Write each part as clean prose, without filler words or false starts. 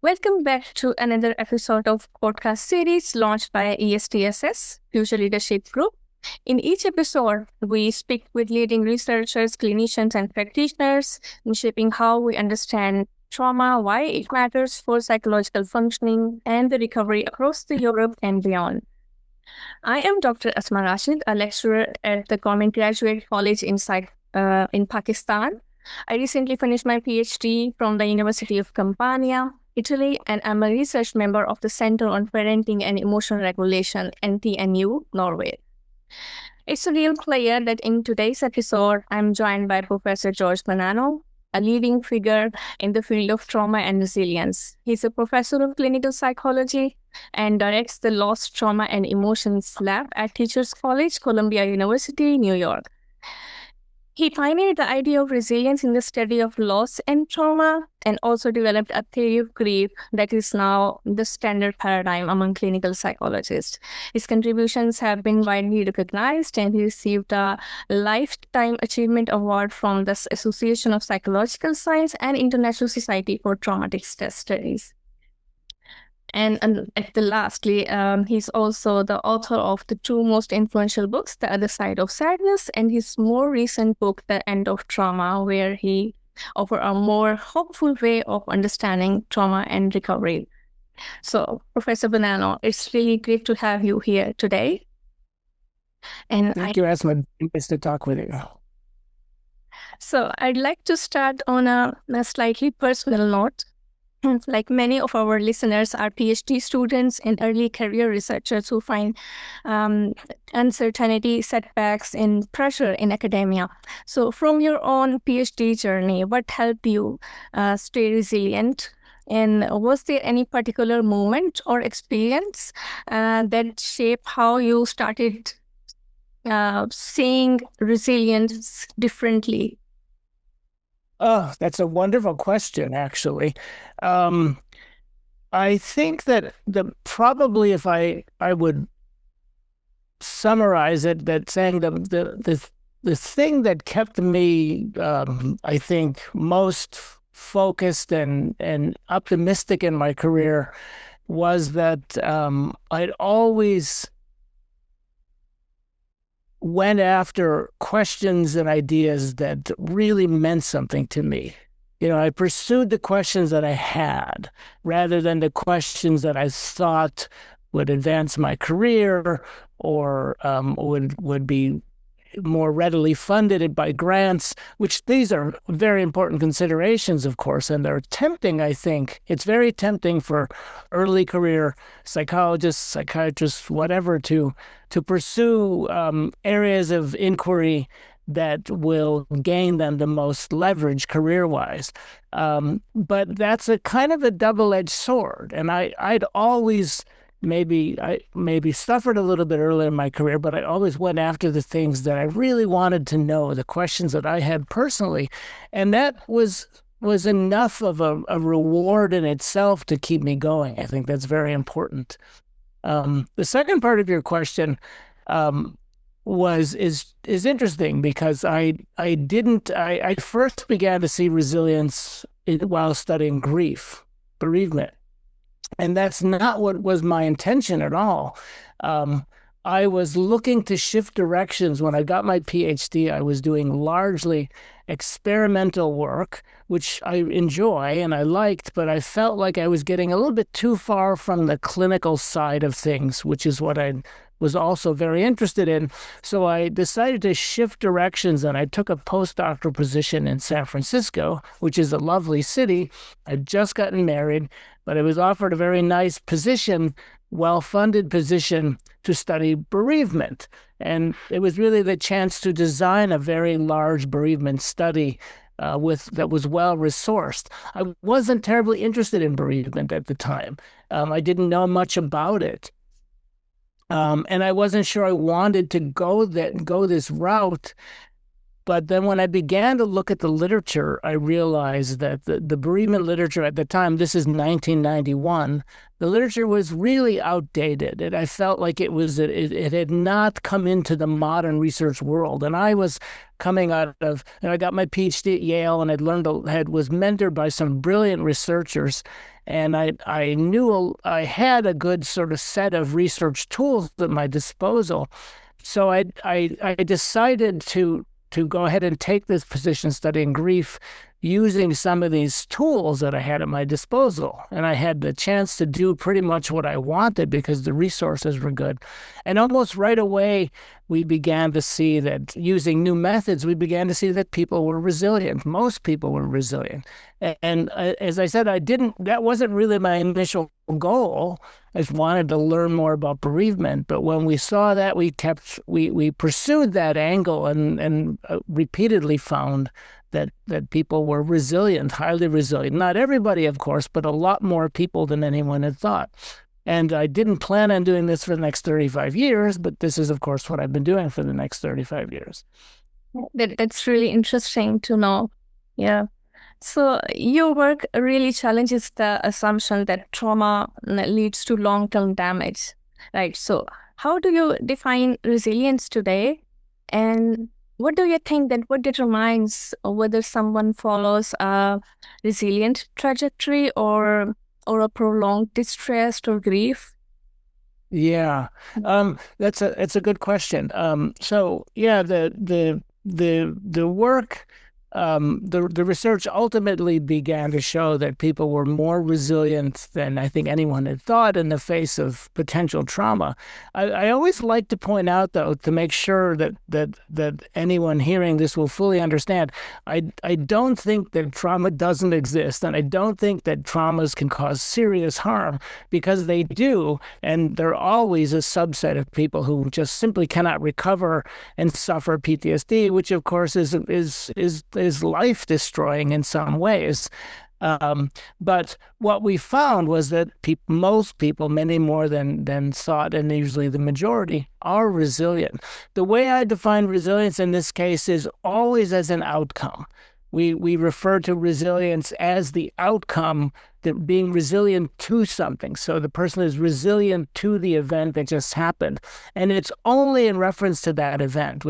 Welcome back to another episode of podcast series launched by ESTSS, Future Leadership Group. In each episode, we speak with leading researchers, clinicians, and practitioners in shaping how we understand trauma, why it matters for psychological functioning, and the recovery across the Europe and beyond. I am Dr. Asma Rashid, a lecturer at the Government Graduate College in Pakistan. I recently finished my PhD from the University of Campania, Italy, and I'm a research member of the Center on Parenting and Emotional Regulation, NTNU, Norway. It's a real pleasure that in today's episode, I'm joined by Professor George Bonanno, a leading figure in the field of trauma and resilience. He's a professor of clinical psychology and directs the Loss, Trauma, and Emotions Lab at Teachers College, Columbia University, New York. He pioneered the idea of resilience in the study of loss and trauma, and also developed a theory of grief that is now the standard paradigm among clinical psychologists. His contributions have been widely recognized, and he received a Lifetime Achievement Award from the Association of Psychological Science and International Society for Traumatic Stress Studies. And lastly, he's also the author of the two most influential books, The Other Side of Sadness, and his more recent book, The End of Trauma, where he offers a more hopeful way of understanding trauma and recovery. So, Professor Bonanno, it's really great to have you here today. And Thank you, Asma. Nice to talk with you. So, I'd like to start on a slightly personal note. Like many of our listeners are PhD students and early career researchers who find uncertainty, setbacks, and pressure in academia. So from your own PhD journey, what helped you stay resilient? And was there any particular moment or experience that shaped how you started seeing resilience differently? Oh, that's a wonderful question, actually. I think that probably if I would summarize it, that saying the thing that kept me, I think, most focused and optimistic in my career was that I'd always went after questions and ideas that really meant something to me. You know, I pursued the questions that I had rather than the questions that I thought would advance my career or would be more readily funded by grants, which these are very important considerations, of course, and they're tempting, I think. It's very tempting for early career psychologists, psychiatrists, whatever, to pursue areas of inquiry that will gain them the most leverage career-wise. But that's a kind of a double-edged sword, and I'd always I maybe suffered a little bit earlier in my career, but I always went after the things that I really wanted to know, the questions that I had personally. And that was enough of a reward in itself to keep me going. I think that's very important. The second part of your question is interesting because I first began to see resilience while studying bereavement. And that's not what was my intention at all. I was looking to shift directions. When I got my PhD, I was doing largely experimental work, which I enjoy and I liked, but I felt like I was getting a little bit too far from the clinical side of things, which is what I was also very interested in. So I decided to shift directions, and I took a postdoctoral position in San Francisco, which is a lovely city. I'd just gotten married, but I was offered a very nice position, well-funded position to study bereavement. And it was really the chance to design a very large bereavement study that was well-resourced. I wasn't terribly interested in bereavement at the time. I didn't know much about it. And I wasn't sure I wanted to go this route But then when I began to look at the literature, I realized that the bereavement literature at the time, this is 1991, the literature was really outdated. And I felt like it had not come into the modern research world. And I was coming out of, and I got my PhD at Yale, and was mentored by some brilliant researchers. And I knew I had a good sort of set of research tools at my disposal. So I decided to go ahead and take this position studying grief using some of these tools that I had at my disposal. And I had the chance to do pretty much what I wanted because the resources were good. And almost right away, we began to see that using new methods, we began to see that people were resilient. Most people were resilient. And as I said, that wasn't really my initial goal. I just wanted to learn more about bereavement. But when we saw that, we pursued that angle and repeatedly found that people were resilient, highly resilient. Not everybody, of course, but a lot more people than anyone had thought. And I didn't plan on doing this for the next 35 years, but this is, of course, what I've been doing for the next 35 years. That's really interesting to know. Yeah. So your work really challenges the assumption that trauma leads to long-term damage, right? So how do you define resilience today? And what do you think what determines whether someone follows a resilient trajectory or a prolonged distress or grief? Yeah, it's a good question. So yeah, the work, the research ultimately began to show that people were more resilient than I think anyone had thought in the face of potential trauma. I always like to point out, though, to make sure that anyone hearing this will fully understand, I don't think that trauma doesn't exist, and I don't think that traumas can cause serious harm, because they do, and they're always a subset of people who just simply cannot recover and suffer PTSD, which of course is life destroying in some ways. But what we found was that most people, many more than thought, and usually the majority, are resilient. The way I define resilience in this case is always as an outcome. We refer to resilience as the outcome, that being resilient to something. So the person is resilient to the event that just happened. And it's only in reference to that event.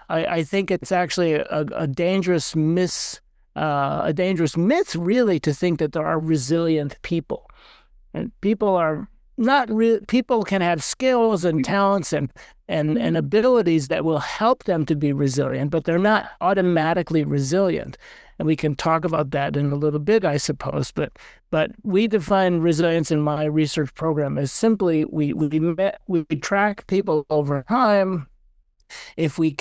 I think it's actually a dangerous myth, really, to think that there are resilient people. And people are not real. People can have skills and talents and abilities that will help them to be resilient, but they're not automatically resilient. And we can talk about that in a little bit, I suppose. But we define resilience in my research program as simply we track people over time. If we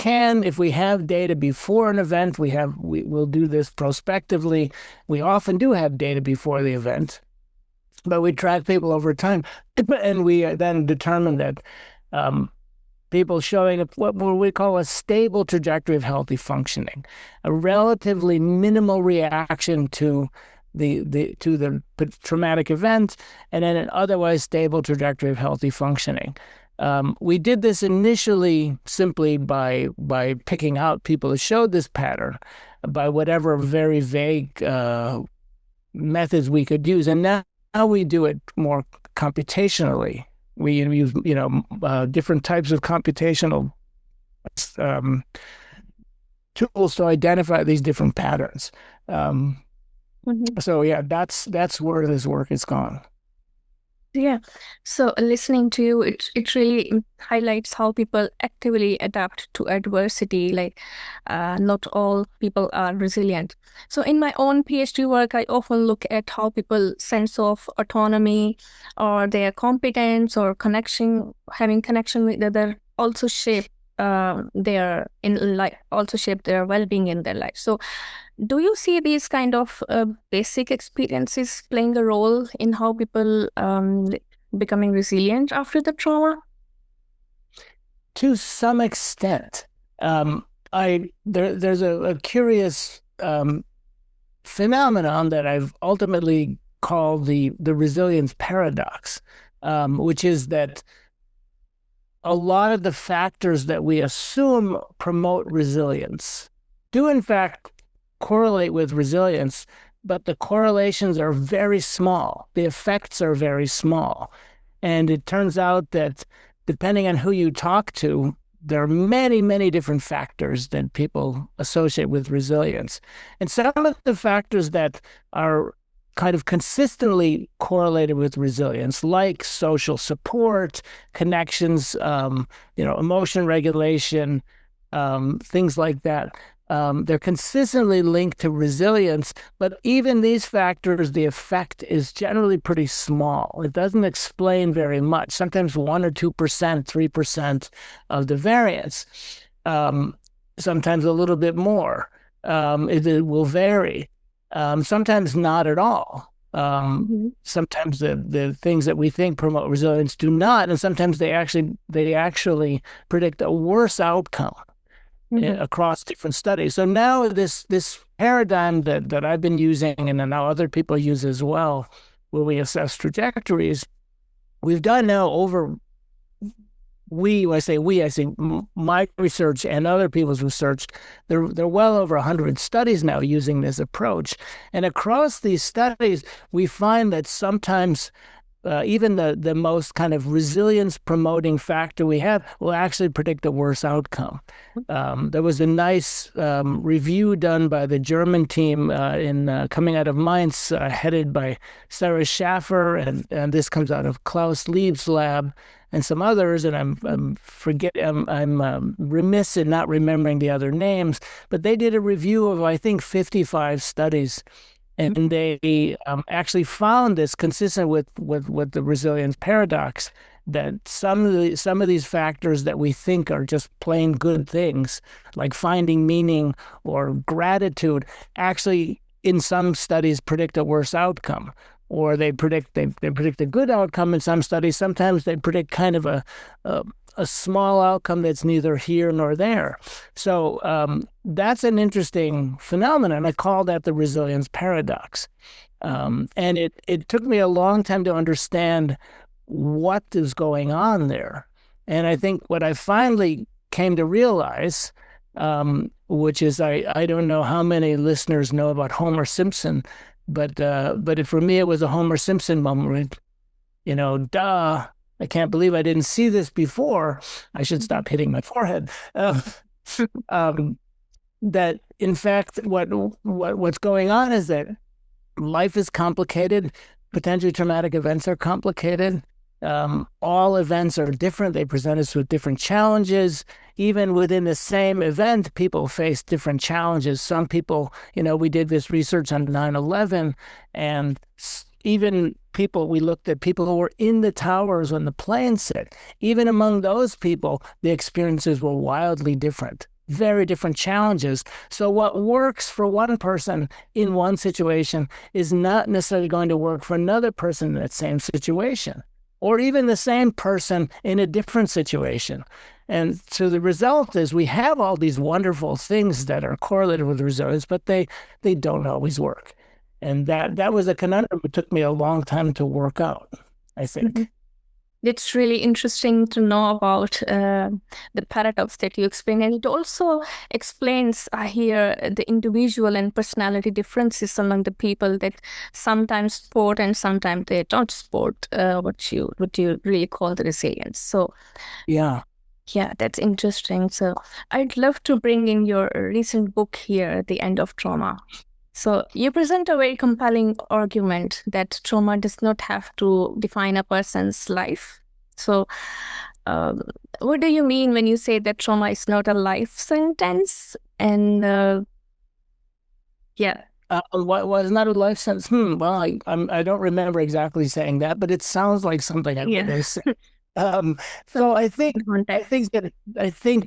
have data before an event, we'll do this prospectively. We often do have data before the event, but we track people over time, and we then determine that people showing what we call a stable trajectory of healthy functioning, a relatively minimal reaction to the traumatic event, and then an otherwise stable trajectory of healthy functioning. We did this initially simply by picking out people who showed this pattern by whatever very vague methods we could use, and now we do it more computationally. We use different types of computational tools to identify these different patterns. So yeah, that's where this work has gone. Yeah. So listening to you, it really highlights how people actively adapt to adversity. Like, not all people are resilient. So in my own PhD work, I often look at how people's sense of autonomy or their competence or having connection with other also shape their well-being in their life. So do you see these kind of basic experiences playing a role in how people becoming resilient after the trauma? To some extent. There's a curious phenomenon that I've ultimately called the resilience paradox, which is that a lot of the factors that we assume promote resilience do in fact correlate with resilience, but the correlations are very small. The effects are very small. And it turns out that depending on who you talk to, there are many, many different factors that people associate with resilience. And some of the factors that are kind of consistently correlated with resilience, like social support, connections, emotion regulation, things like that. They're consistently linked to resilience, but even these factors, the effect is generally pretty small. It doesn't explain very much, sometimes 1 or 2%, 3% of the variance, sometimes a little bit more. It will vary. Sometimes not at all. Sometimes the things that we think promote resilience do not, and sometimes they actually predict a worse outcome across different studies. So now this paradigm that I've been using, and now other people use as well, where we assess trajectories, we've done now over. When I say my research and other people's research, there are well over 100 studies now using this approach. And across these studies, we find that sometimes even the most kind of resilience promoting factor we have will actually predict a worse outcome. There was a nice review done by the German team coming out of Mainz, headed by Sarah Schaffer, and this comes out of Klaus Lieb's lab and some others, and I'm remiss in not remembering the other names, but they did a review of, I think, 55 studies. And they actually found this consistent with the resilience paradox, that some of these factors that we think are just plain good things, like finding meaning or gratitude, actually in some studies predict a worse outcome, or they predict a good outcome in some studies. Sometimes they predict kind of a small outcome that's neither here nor there. So that's an interesting phenomenon. I call that the resilience paradox. And it took me a long time to understand what is going on there. And I think what I finally came to realize, which is I don't know how many listeners know about Homer Simpson, but for me it was a Homer Simpson moment. Duh. I can't believe I didn't see this before. I should stop hitting my forehead. That in fact, what's going on is that life is complicated. Potentially traumatic events are complicated. All events are different. They present us with different challenges. Even within the same event, people face different challenges. Some people, we did this research on 9/11, and even we looked at people who were in the towers when the planes hit. Even among those people, the experiences were wildly different, very different challenges. So what works for one person in one situation is not necessarily going to work for another person in that same situation, or even the same person in a different situation. And so the result is we have all these wonderful things that are correlated with resilience, but they don't always work. And that was a conundrum. It took me a long time to work out, I think. It's really interesting to know about the paradox that you explained. And it also explains, I hear, the individual and personality differences among the people that sometimes sport and sometimes they don't sport what you really call the resilience. So yeah, that's interesting. So I'd love to bring in your recent book here, The End of Trauma. So you present a very compelling argument that trauma does not have to define a person's life. So what do you mean when you say that trauma is not a life sentence? And what was not a life sentence? Well, I don't remember exactly saying that, but it sounds like something I would say. So I think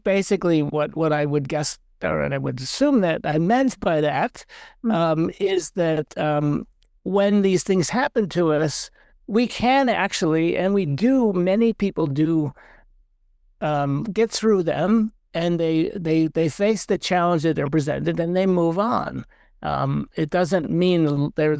basically what I would guess, and I would assume that I meant by that, is that when these things happen to us, we can actually, and we do, many people do, get through them, and they face the challenge that they're presented, and they move on. It doesn't mean they're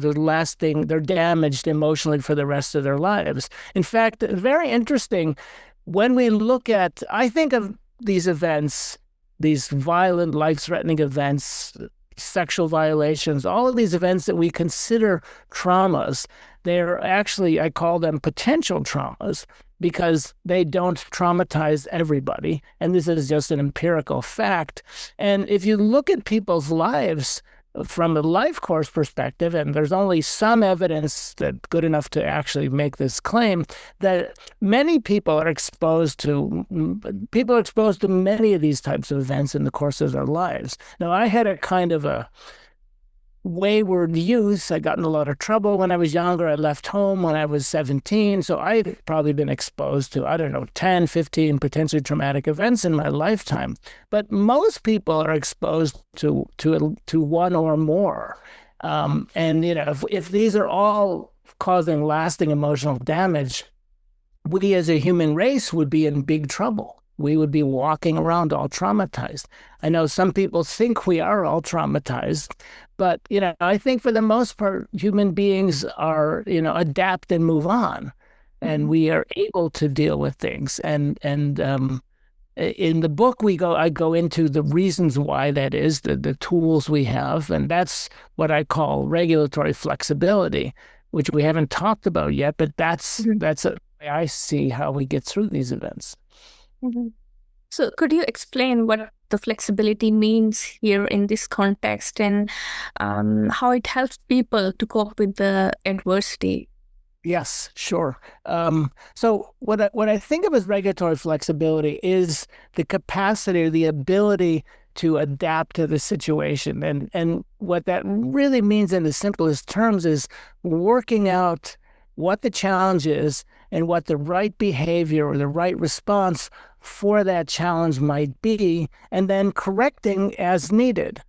damaged emotionally for the rest of their lives. In fact, very interesting, when we look at, I think of these events these violent, life-threatening events, sexual violations, all of these events that we consider traumas, they're actually, I call them potential traumas because they don't traumatize everybody. And this is just an empirical fact. And if you look at people's lives from a life course perspective, and there's only some evidence that good enough to actually make this claim, that many people are exposed to many of these types of events in the course of their lives. Now, I had a kind of a wayward youth. I got in a lot of trouble when I was younger. I left home when I was 17. So I've probably been exposed to, I don't know, 10, 15 potentially traumatic events in my lifetime. But most people are exposed to one or more. And, if these are all causing lasting emotional damage, we as a human race would be in big trouble. We would be walking around all traumatized. I know some people think we are all traumatized, but, I think for the most part, human beings are, adapt and move on, and we are able to deal with things. And in the book, I go into the reasons why that is, the tools we have, and that's what I call regulatory flexibility, which we haven't talked about yet, but that's a way I see how we get through these events. Mm-hmm. So could you explain what the flexibility means here in this context and how it helps people to cope with the adversity? Yes, sure. So what I think of as regulatory flexibility is the capacity or the ability to adapt to the situation. And what that really means in the simplest terms is working out what the challenge is and what the right behavior or the right response for that challenge might be, and then correcting as needed.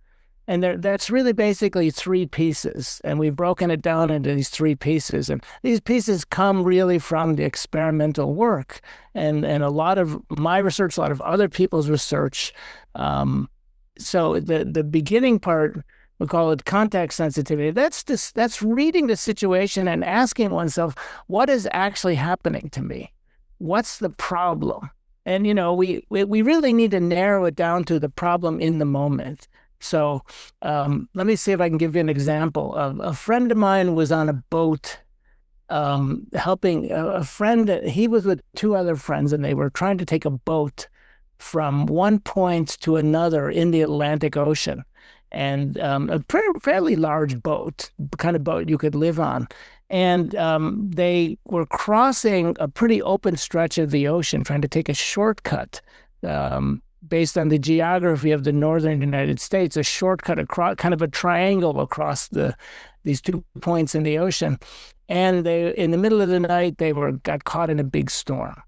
And that's really basically three pieces. And we've broken it down into these three pieces. And these pieces come really from the experimental work and a lot of my research, a lot of other people's research. So the beginning part, we call it context sensitivity. That's reading the situation and asking oneself, what is actually happening to me? What's the problem? And, we really need to narrow it down to the problem in the moment. So let me see if I can give you an example. A friend of mine was on a boat helping a friend. He was with two other friends, and they were trying to take a boat from one point to another in the Atlantic Ocean. And a fairly large boat, the kind of boat you could live on. And they were crossing a pretty open stretch of the ocean, trying to take a shortcut based on the geography of the northern United States, a shortcut across, kind of a triangle across these 2 points in the ocean. And in the middle of the night, they got caught in a big storm.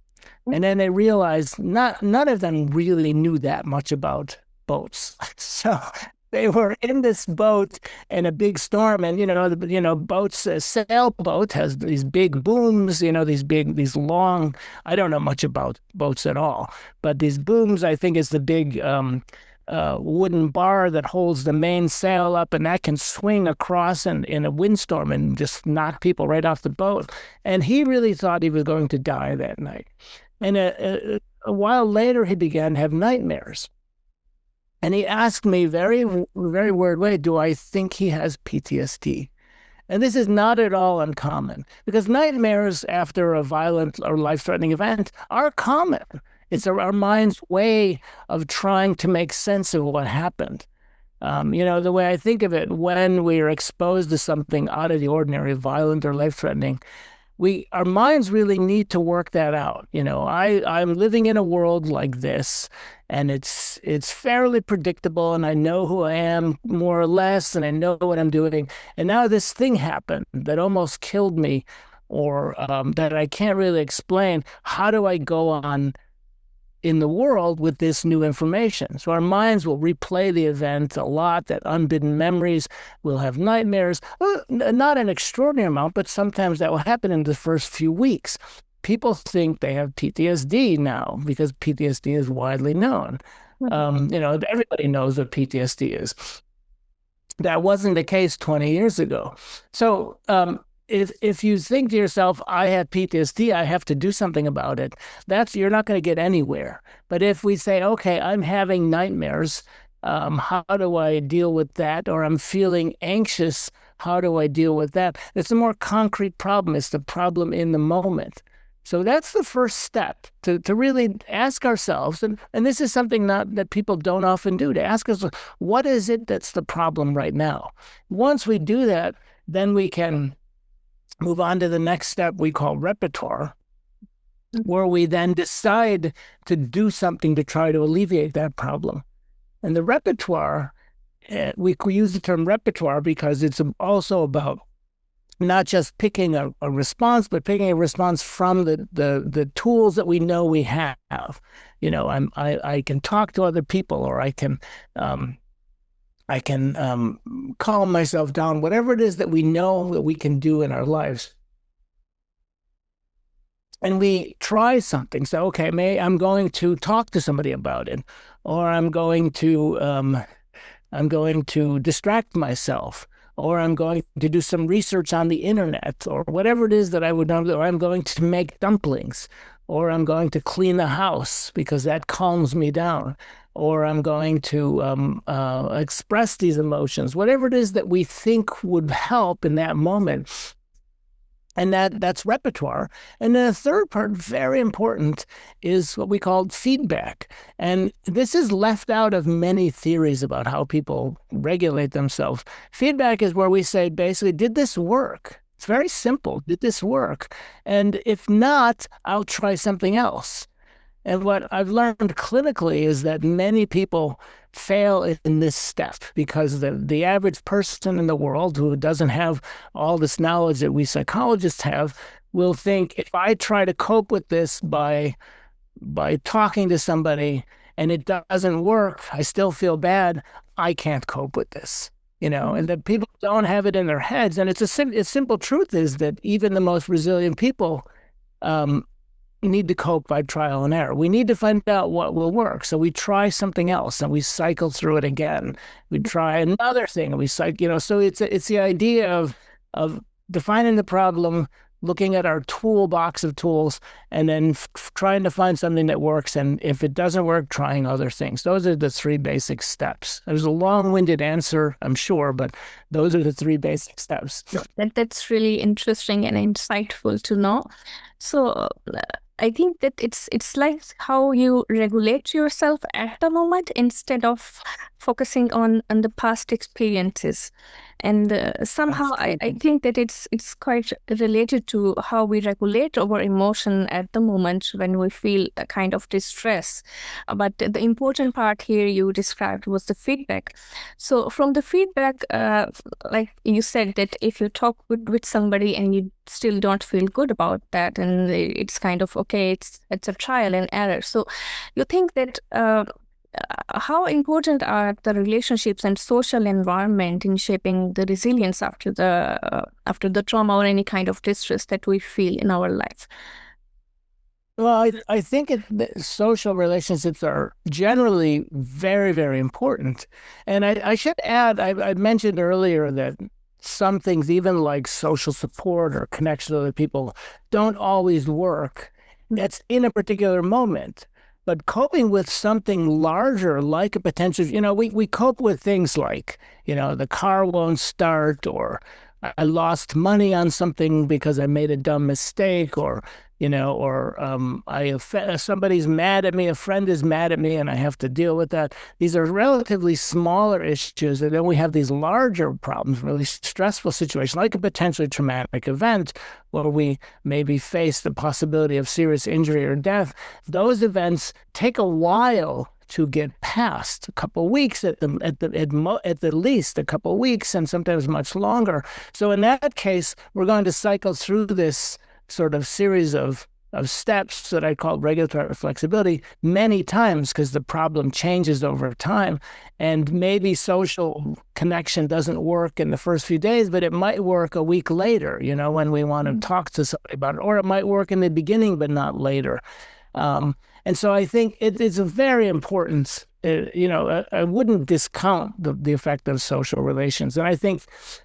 And then they realized none of them really knew that much about boats. So they were in this boat in a big storm, and boats, a sailboat has these big booms, these long. I don't know much about boats at all, but these booms, I think, is the big wooden bar that holds the main sail up, and that can swing across in a windstorm and just knock people right off the boat. And he really thought he was going to die that night. And a while later, he began to have nightmares. And he asked me very, very weird way, do I think he has PTSD? And this is not at all uncommon, because nightmares after a violent or life-threatening event are common. It's our mind's way of trying to make sense of what happened. The way I think of it, when we are exposed to something out of the ordinary, violent or life-threatening, our minds really need to work that out. I'm living in a world like this, and it's fairly predictable, and I know who I am more or less, and I know what I'm doing. And now this thing happened that almost killed me, or that I can't really explain. How do I go on in the world with this new information? So our minds will replay the event a lot, that unbidden memories. We'll have nightmares, not an extraordinary amount, but sometimes that will happen in the first few weeks. People think they have PTSD now because PTSD is widely known. Everybody knows what PTSD is. That wasn't the case 20 years ago. So if you think to yourself, I have PTSD, I have to do something about it, you're not going to get anywhere. But if we say, okay, I'm having nightmares, how do I deal with that? Or I'm feeling anxious, how do I deal with that? It's a more concrete problem. It's the problem in the moment. So that's the first step, to really ask ourselves, and this is something that people don't often do, to ask us, what is it that's the problem right now? Once we do that, then we can move on to the next step we call repertoire, where we then decide to do something to try to alleviate that problem. And the repertoire, we use the term repertoire because it's also about not just picking a response, but picking a response from the tools that we know we have. I can talk to other people, or I can calm myself down, whatever it is that we know that we can do in our lives. And we try something. So, okay, I'm going to talk to somebody about it, or I'm going to distract myself, or I'm going to do some research on the internet, or whatever it is that I would do, or I'm going to make dumplings, or I'm going to clean the house because that calms me down, or I'm going to express these emotions, whatever it is that we think would help in that moment. And that's repertoire. And then the third part, very important, is what we call feedback. And this is left out of many theories about how people regulate themselves. Feedback is where we say, basically, did this work? It's very simple. Did this work? And if not, I'll try something else. And what I've learned clinically is that many people fail in this step because the average person in the world who doesn't have all this knowledge that we psychologists have will think, if I try to cope with this by talking to somebody and it doesn't work, I still feel bad, I can't cope with this. And that people don't have it in their heads. And it's simple truth is that even the most resilient people need to cope by trial and error. We need to find out what will work. So we try something else and we cycle through it again. We try another thing and we cycle, so it's the idea of defining the problem, looking at our toolbox of tools, and then trying to find something that works. And if it doesn't work, trying other things. Those are the three basic steps. There's a long-winded answer, I'm sure, but those are the three basic steps. That's really interesting and insightful to know. So I think that it's like how you regulate yourself at the moment instead of focusing on the past experiences. And somehow I think that it's quite related to how we regulate our emotion at the moment when we feel a kind of distress. But the important part here you described was the feedback. So from the feedback, like you said, that if you talk with somebody and you still don't feel good about that, and it's kind of, okay, it's a trial and error. So you think that how important are the relationships and social environment in shaping the resilience after the trauma or any kind of distress that we feel in our life? Well, I think social relationships are generally very, very important. And I should add, I mentioned earlier that some things, even like social support or connection to other people, don't always work. That's in a particular moment. But coping with something larger, like a potential, we cope with things like, the car won't start, or I lost money on something because I made a dumb mistake, or somebody's mad at me, a friend is mad at me, and I have to deal with that. These are relatively smaller issues, and then we have these larger problems, really stressful situations, like a potentially traumatic event, where we maybe face the possibility of serious injury or death. Those events take a while to get past, a couple of weeks at the least, a couple of weeks, and sometimes much longer. So in that case, we're going to cycle through this sort of series of steps that I call regulatory flexibility many times, because the problem changes over time. And maybe social connection doesn't work in the first few days, but it might work a week later, when we want to talk to somebody about it, or it might work in the beginning, but not later. And so I think it's a very important I wouldn't discount the effect of social relations. And I think,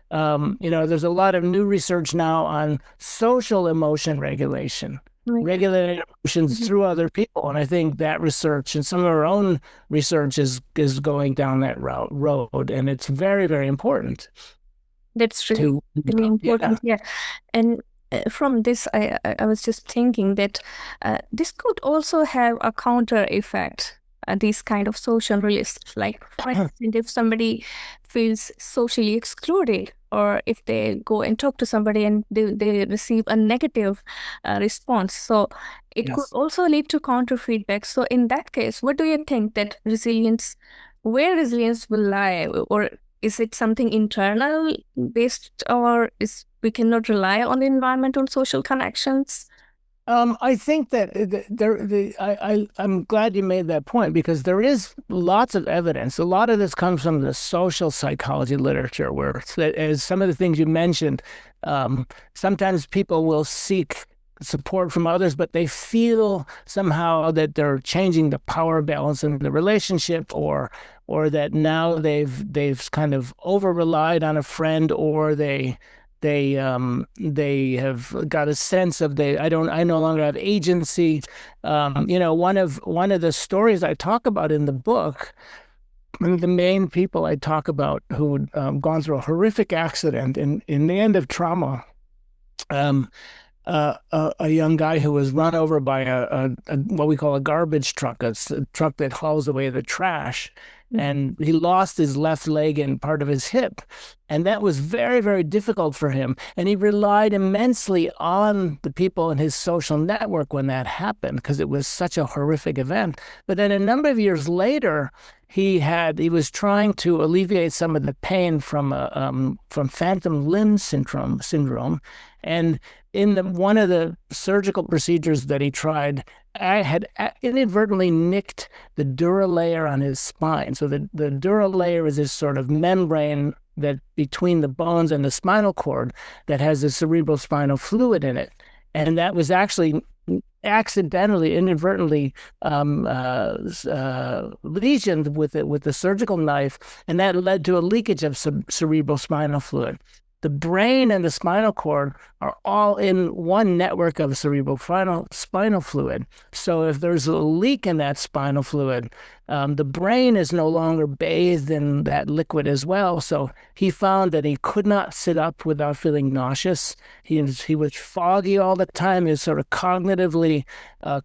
there's a lot of new research now on social emotion regulation, regulating emotions through other people. And I think that research and some of our own research is going down that road. And it's very, very important. That's really important. Yeah. And from this, I was just thinking that this could also have a counter effect. These kind of social relations, like for instance, if somebody feels socially excluded, or if they go and talk to somebody and they receive a negative response, so it could also lead to counter feedback. So in that case, what do you think that where resilience will lie, or is it something internal based, or is we cannot rely on the environment on social connections? I think that I'm glad you made that point, because there is lots of evidence. A lot of this comes from the social psychology literature, where, as some of the things you mentioned, sometimes people will seek support from others, but they feel somehow that they're changing the power balance in the relationship, or that now they've kind of over relied on a friend, or they have got a sense of I no longer have agency. One of the stories I talk about in the book, one of the main people I talk about who'd gone through a horrific accident in the end of trauma, a young guy who was run over by a what we call a garbage truck, a truck that hauls away the trash. And he lost his left leg and part of his hip. And that was very, very difficult for him. And he relied immensely on the people in his social network when that happened, because it was such a horrific event. But then a number of years later, he was trying to alleviate some of the pain from phantom limb syndrome. And in one of the surgical procedures that he tried, I had inadvertently nicked the dura layer on his spine. So the dura layer is this sort of membrane that between the bones and the spinal cord that has the cerebrospinal fluid in it. And that was actually accidentally, inadvertently lesioned with the surgical knife, and that led to a leakage of cerebrospinal fluid. The brain and the spinal cord are all in one network of spinal fluid. So if there's a leak in that spinal fluid, the brain is no longer bathed in that liquid as well. So he found that he could not sit up without feeling nauseous. He was foggy all the time. He was sort of cognitively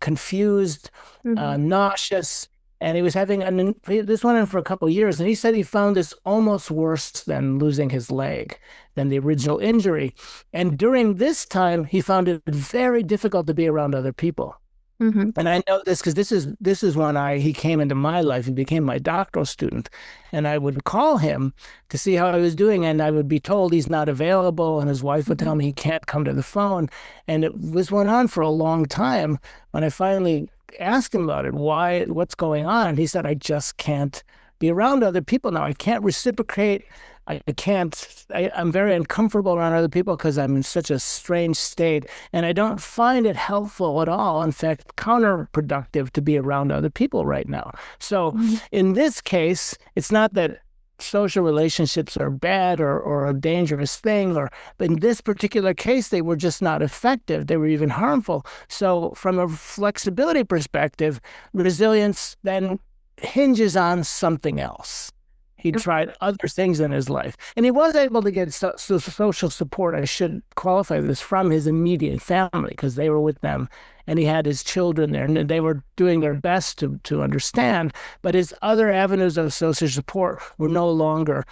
confused, nauseous. And he was having this went on for a couple of years, and he said he found this almost worse than losing his leg, than the original injury. And during this time, he found it very difficult to be around other people. And I know this because this is when he came into my life and became my doctoral student. And I would call him to see how I was doing, and I would be told he's not available, and his wife would tell me he can't come to the phone. And it went on for a long time. When I finally asked him about it, what's going on, and he said, I just can't be around other people now. I can't reciprocate. I'm very uncomfortable around other people because I'm in such a strange state, and I don't find it helpful at all. In fact, counterproductive to be around other people right now. So in this case, it's not that social relationships are bad or a dangerous thing, but in this particular case, they were just not effective. They were even harmful. So from a flexibility perspective, resilience then hinges on something else. He tried other things in his life, and he was able to get social support. I should qualify this, from his immediate family, because they were with them, and he had his children there, and they were doing their best to understand. But his other avenues of social support were no longer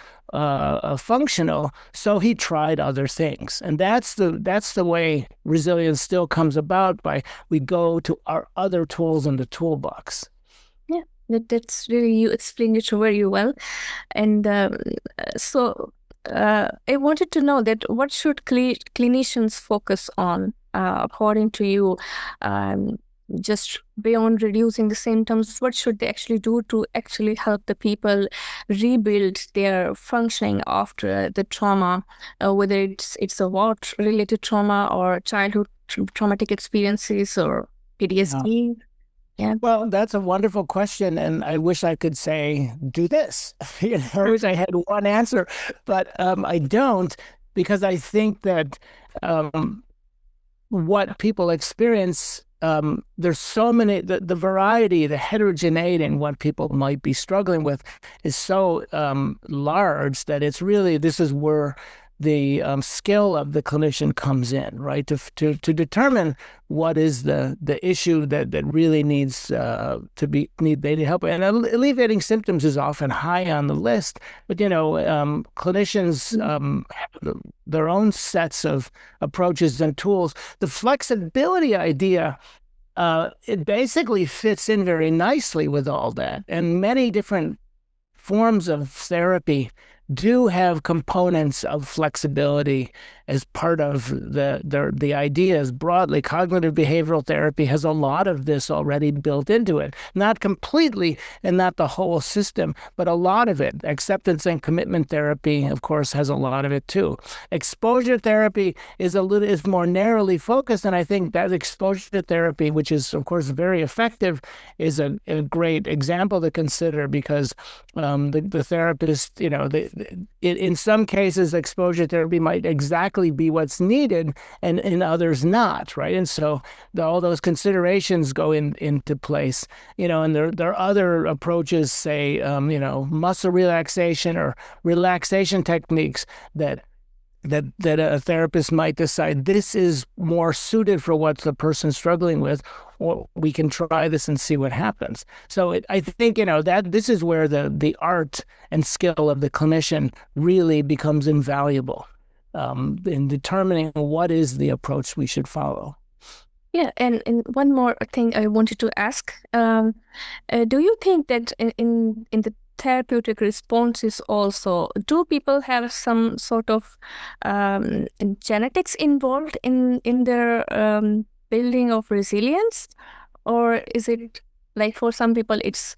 functional, so he tried other things. And that's the way resilience still comes about, by we go to our other tools in the toolbox. That's really, you explained it very well. And so I wanted to know that what should clinicians focus on, according to you, just beyond reducing the symptoms? What should they actually do to actually help the people rebuild their functioning after the trauma, whether it's a war-related trauma or childhood traumatic experiences or PTSD? Yeah. Well, that's a wonderful question, and I wish I could say, do this. I wish I had one answer, but I don't, because I think that um, what people experience, there's so many, the variety, the heterogeneity in what people might be struggling with is so large that it's really, this is where the skill of the clinician comes in, right? To determine what is the issue that really needs to be needed help. And alleviating symptoms is often high on the list, but clinicians have their own sets of approaches and tools. The flexibility idea, it basically fits in very nicely with all that. And many different forms of therapy do have components of flexibility as part of the ideas broadly. Cognitive behavioral therapy has a lot of this already built into it. Not completely and not the whole system, but a lot of it. Acceptance and commitment therapy, of course, has a lot of it too. Exposure therapy is more narrowly focused, and I think that exposure therapy, which is of course very effective, is a great example to consider, because the therapist, in some cases, exposure therapy might exactly be what's needed, and in others not, right? And so all those considerations go into place, and there are other approaches, say, muscle relaxation or relaxation techniques that a therapist might decide this is more suited for what the person's struggling with, or we can try this and see what happens. So I think, that this is where the art and skill of the clinician really becomes invaluable in determining what is the approach we should follow. Yeah, and one more thing I wanted to ask. Do you think that in the therapeutic responses also, do people have some sort of genetics involved in their building of resilience? Or is it like for some people it's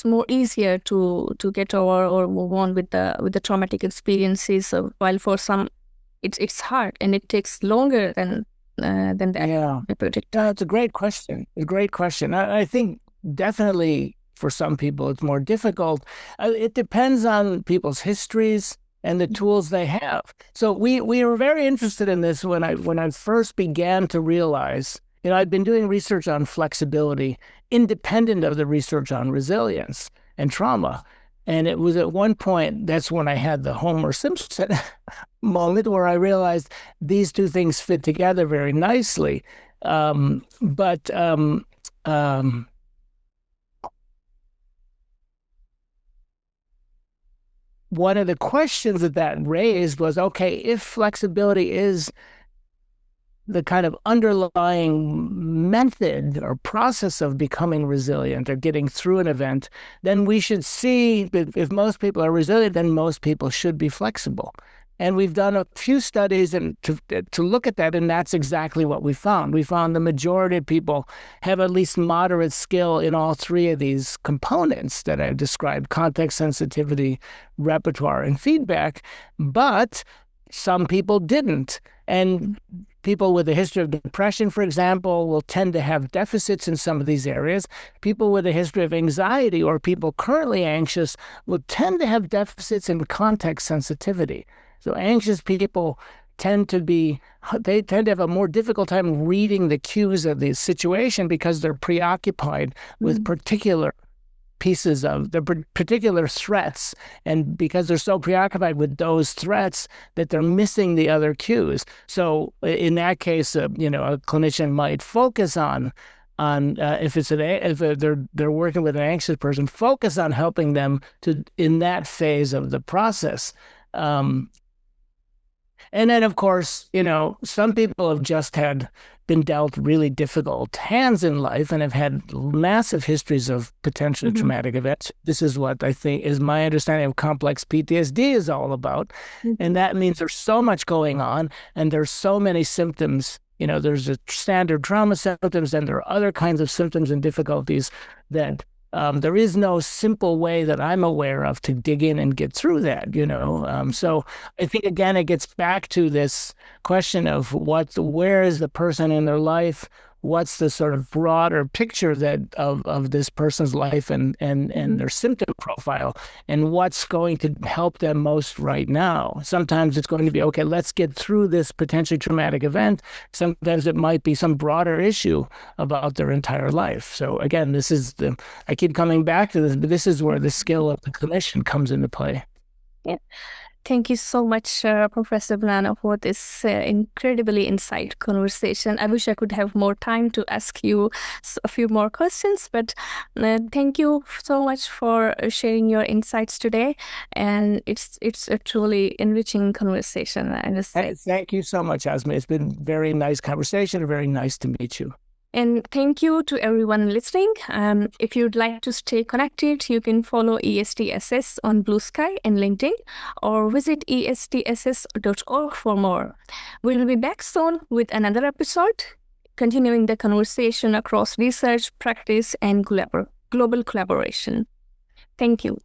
more easier to get over or move on with the traumatic experiences, while for some it's hard and it takes longer than the therapeutic? It's a great question. A great question. I think definitely for some people it's more difficult. It depends on people's histories and the tools they have. So we were very interested in this when I first began to realize, I'd been doing research on flexibility independent of the research on resilience and trauma. And it was at one point, that's when I had the Homer Simpson moment where I realized these two things fit together very nicely. But one of the questions that raised was, okay, if flexibility is the kind of underlying method or process of becoming resilient or getting through an event, then we should see that if most people are resilient, then most people should be flexible. And we've done a few studies and to look at that, and that's exactly what we found. We found the majority of people have at least moderate skill in all three of these components that I described: context, sensitivity, repertoire, and feedback. But some people didn't. And people with a history of depression, for example, will tend to have deficits in some of these areas. People with a history of anxiety or people currently anxious will tend to have deficits in context sensitivity. So anxious people tend to have a more difficult time reading the cues of the situation because they're preoccupied with particular pieces of the particular threats, and because they're so preoccupied with those threats that they're missing the other cues. So in that case, a clinician might focus on if they're working with an anxious person, focus on helping them to in that phase of the process. And then, of course, some people have just been dealt really difficult hands in life and have had massive histories of potentially traumatic events. This is what I think is my understanding of complex PTSD is all about. And that means there's so much going on and there's so many symptoms. There's the standard trauma symptoms and there are other kinds of symptoms and difficulties that there is no simple way that I'm aware of to dig in and get through that, So I think, again, it gets back to this question of where is the person in their life? what's the sort of broader picture that of this person's life and their symptom profile, and what's going to help them most right now. Sometimes it's going to be, okay, let's get through this potentially traumatic event. Sometimes it might be some broader issue about their entire life. So again, I keep coming back to this, but this is where the skill of the clinician comes into play. Yeah. Thank you so much, Professor Bonanno, for this incredibly insightful conversation. I wish I could have more time to ask you a few more questions, but thank you so much for sharing your insights today. And it's a truly enriching conversation, I must say. Thank you so much, Asma. It's been a very nice conversation, very nice to meet you. And thank you to everyone listening. If you'd like to stay connected, you can follow ESTSS on Blue Sky and LinkedIn, or visit ESTSS.org for more. We'll be back soon with another episode, continuing the conversation across research, practice, and global collaboration. Thank you.